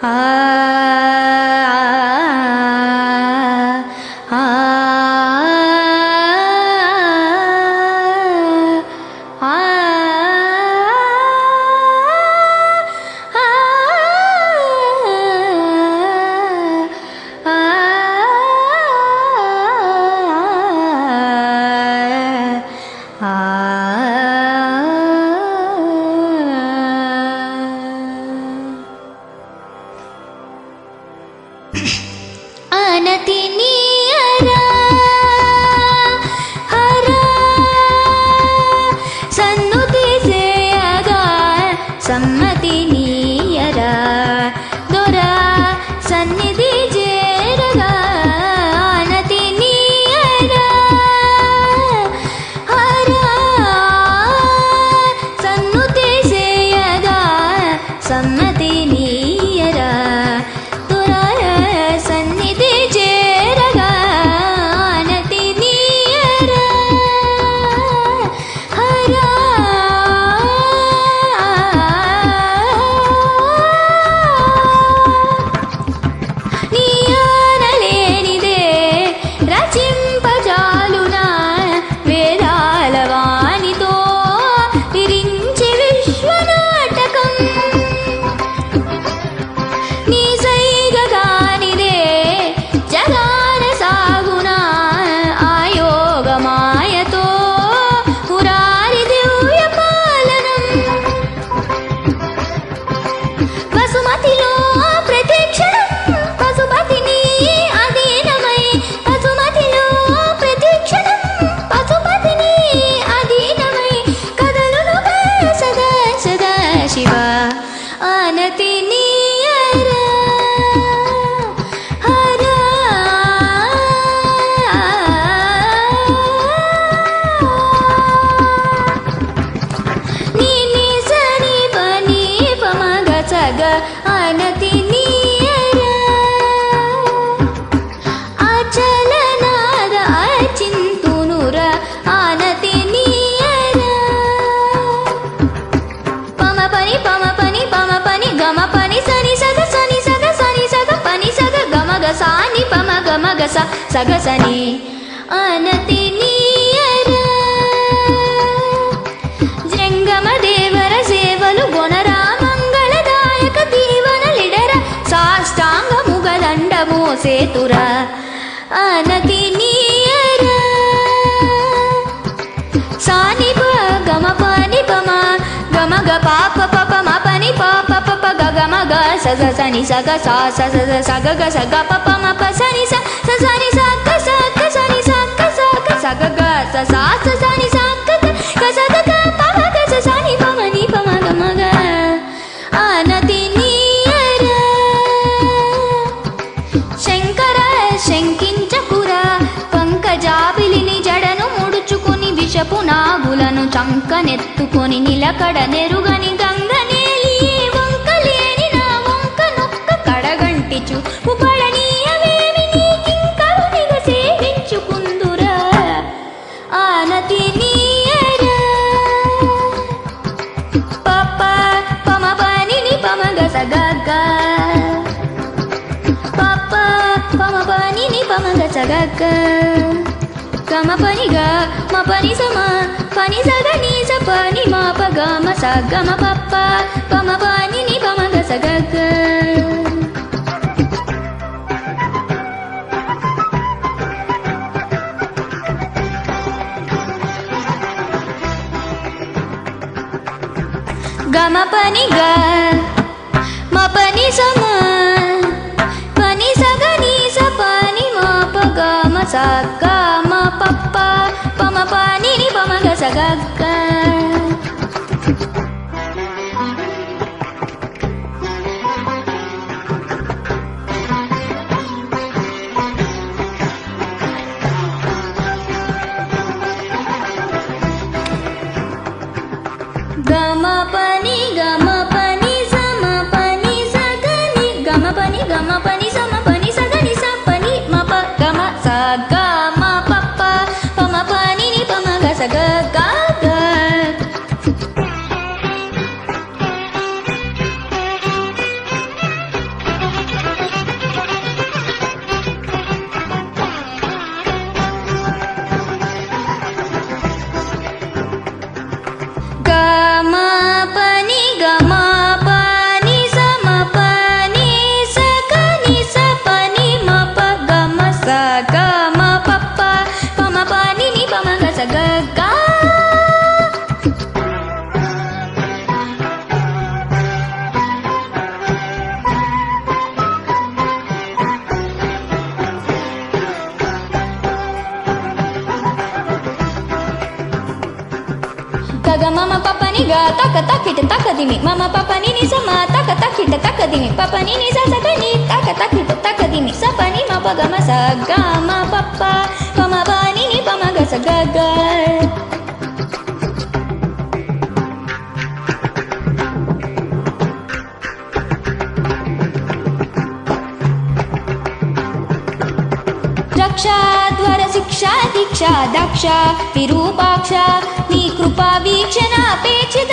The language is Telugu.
ಆ ಅನತಿ ನೀಯರ ಹರ ಸನ್ನುತಿ ಸೇಯಗ ಸಮ್ಮತಿ ನೀಯರ ದೊರ ಸನ್ನಿಧಿ ಜೇರಗ ಅನತಿ ನೀಯರ ಹರ ಸನ್ನುತಿ ಸೇಯಗ ಸಮ್ಮತಿ ನೀಯರ ಶಿವ ಅನತಿ ನೀಯರ ಹರ ನೀ ನೀ ಸರಿ ಬನಿ ಪಮಗ ಸಗ ಅನತಿ ನೀಯರ ಅಚಲನಾದ ಅಚಿಂತುನುರ ಅನತಿ ನೀಯರ ಪಮ ಪನಿ ಪಮ ಪನಿ ಪಮ ಪನಿ ಗಮ ಪನಿ ಸನಿ ಸಗ ಸನಿ ಸಗ ಸನಿ ಸಗ ಪನಿ ಸಗ ಗಮ ಗ ಸಾನಿ ಪಮ ಗಮ ಗ ಸ ಸಗ ಸನಿ ಅನತಿ ನೀಯರ ಜಂಗಮ ದೇವರ ಸೇವಲು ಗೊಣರ ಮಂಗಳದಾಯಕ ದೀವನ ಲಿಡರ ಸಾಷ್ಟಾಂಗ ಮುಗದಂಡ ಮೋಸೇತುರ ಅನತಿ ನೀಯರ ಸಾನಿ ಪ ಗಮ ಪನಿ ಪಮ ಗಮ ಗ ಪಾಪ ಪಪ ಮ ಪನಿ ಪಾಪ ಪಪ ಗ ಗಮ ಗ ಸ ಸ ಸನಿ ಸ ಗ ಸ ಸ ಸ ಸ ಸ ಗ ಗ ಸ ಗ ಪಪ ಮ ಪ ಸನಿ ಸ ಸ ಸನಿ ಸ ಗ ಸ ಗ ಸನಿ ಸ ಗ ಸ ಗ ಸ ಗ ಗ ಸ ಸ ಸ ಸನಿ ಸ ಗ ಗ ಗ ಸ ಗ ಗ ಪ ಮ ಗ ಸ ಸನಿ ಪ ಮ ನಿ ಪ ಮ ಗ ಮ ಗ ಅನತಿ ನೀಯರ శంకర శంకించకుర పంకజాబిలిని జడను ముడుచుకుని విషపు నాగులను చంకనెత్తుకొని నిలకడ నెరుగని గంగనేలి వంకలేని నా వంక నొక్క కడగంటిచు ఉపళనీయవేమి నీకింకరునిగ సేవించుకుందురా ఆనతి నీయర పప్ప పమ పని ని పమ గ స గ గ పప్ప పమ పని ని పమ గ స గ గ గమ పని గ మ పని స మ పని స గ ని స పని మ ప గ మ స గ మ పప్ప పమ పని ని పమ గ స గ గ గమ పని గ మ పని స మ పని స గ ని స పని మ ప గ మ స గ మ పప్ప పమ పని ని పమ గ స గ గ గమ పని స మ పని స గ ని గమ పని స మ పని స గ ని స పని మ ప గ మ స గ మ పప్ప పమ పని ని పమ గ స గ గ గ గగ మమ పపని గ తక తకిట తకదిమి మమ పపని ని సమ తక తకిట తకదిమి పపని ని సకని తక తకిట తకదిమి సపని మ పగమ స గ మ పప్ప పమ పని ని పమ గ స గ గ. రక్షా ధ్వర శిక్షా దీక్షా దక్ష విరూపాక్ష నీ కృపా వీక్షణ అపేక్షిత